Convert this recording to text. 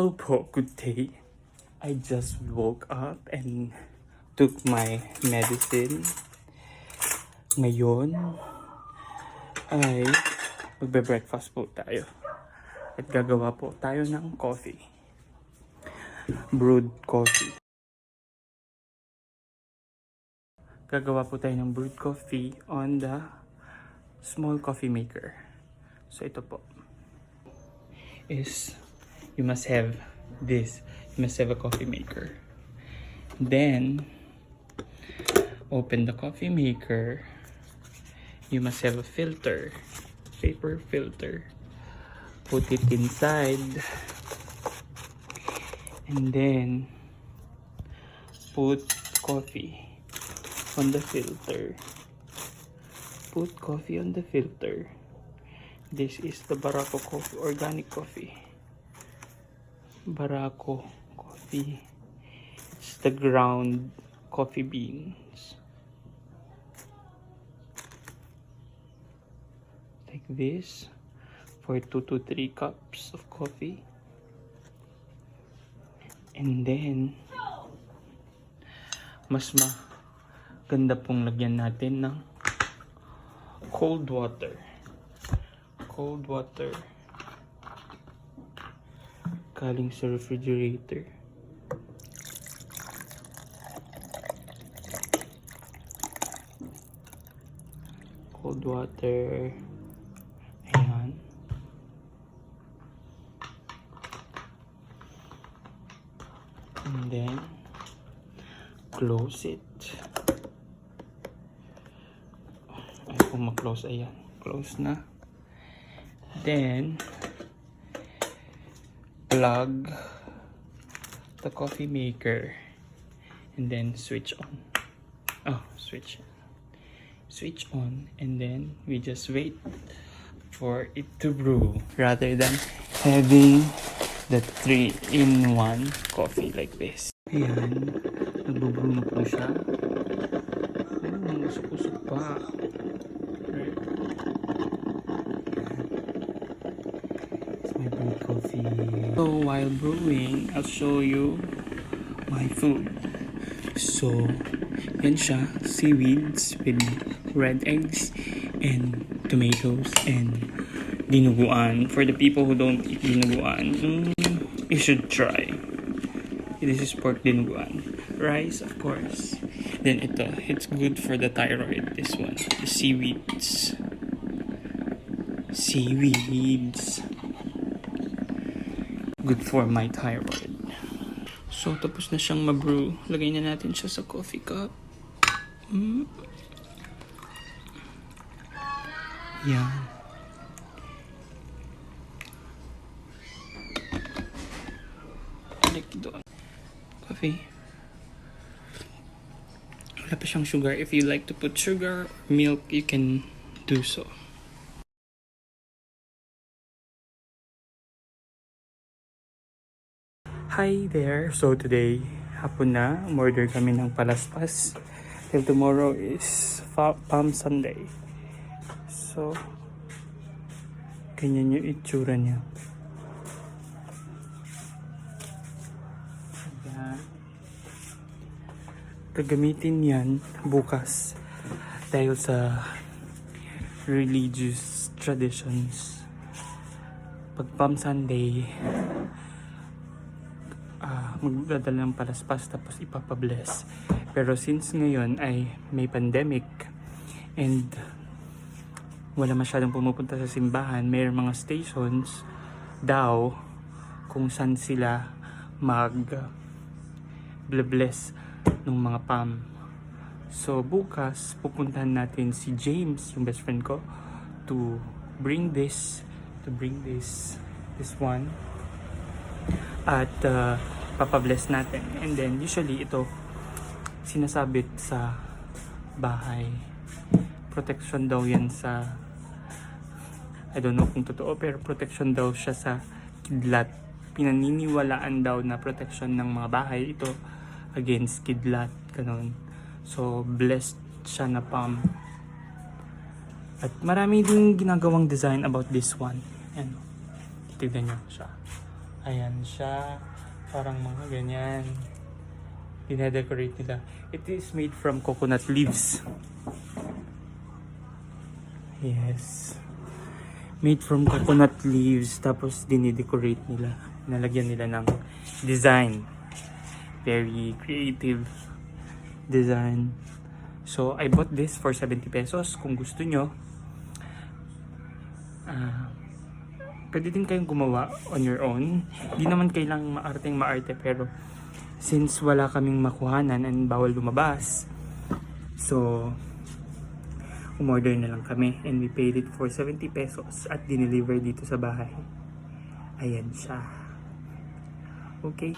Hello po, good day. I just woke up and took my medicine. Ngayon ay magbe-breakfast po tayo. At gagawa po tayo ng coffee. Brewed coffee. Gagawa po tayo ng brewed coffee on the small coffee maker. So ito po is you must have this. You must have a coffee maker. Then open the coffee maker. You must have a filter, paper filter. Put it inside and then put coffee on the filter. Put coffee on the filter. This is the Barako coffee, organic coffee. Barako coffee. It's the ground coffee beans. Like this for 2 to 3 cups of coffee. And then mas maganda pong lagyan natin ng cold water. Cold water galing sa refrigerator. Cold water. Ayan. And then close it. Ay, kung ma-close, ayan. Close na. Then plug the coffee maker and then switch on. Switch on, and then we just wait for it to brew rather than having the 3-in-1 coffee like this. Ayan, nagbo-brew na po siya. Usok-usok pa. It's my brewed coffee. So while brewing, I'll show you my food. So yan siya, seaweeds with red eggs and tomatoes and dinuguan. For the people who don't eat dinuguan, you should try. This is pork dinuguan. Rice, of course. Then ito, it's good for the thyroid. This one, the seaweeds. Seaweeds. Good for my thyroid. So, tapos na siyang ma-brew. Lagay na natin siya sa coffee cup. Yan. Balik doon. Coffee. Wala pa siyang sugar. If you like to put sugar or milk, you can do so. Hi there! So today, hapon na. Umorder kami ng palaspas. Till tomorrow is Palm Sunday. So, ganyan yung itsura niya. Ayan. Gagamitin yan bukas dahil sa religious traditions. Pag Palm Sunday, magdadala ng palaspas tapos ipapabless. Pero since ngayon ay may pandemic and wala masyadong pumupunta sa simbahan, may mga stations daw kung saan sila mag-bless ng mga palm. So bukas pupuntahan natin si James, yung best friend ko, to bring this one at papabless natin. And then usually ito sinasabit sa bahay. Protection daw yan sa, I don't know kung totoo, pero protection daw siya sa kidlat. Pinaniniwalaan daw na protection ng mga bahay ito against kidlat, ganun. So blessed siya na palm. At marami din ginagawang design about this one. Ayan, tignan nyo siya. Ayan siya. Parang mga ganyan. Dine-decorate nila. It is made from coconut leaves. Yes. Made from coconut leaves. Tapos dine-decorate nila. Nalagyan nila ng design. Very creative design. So, I bought this for 70 pesos. Kung gusto nyo, pwede din kayong gumawa on your own. Di naman kailang maarte, pero since wala kaming makuhanan and bawal lumabas, so umorder na lang kami and we paid it for 70 pesos at dineliver dito sa bahay. Ayan siya. Okay.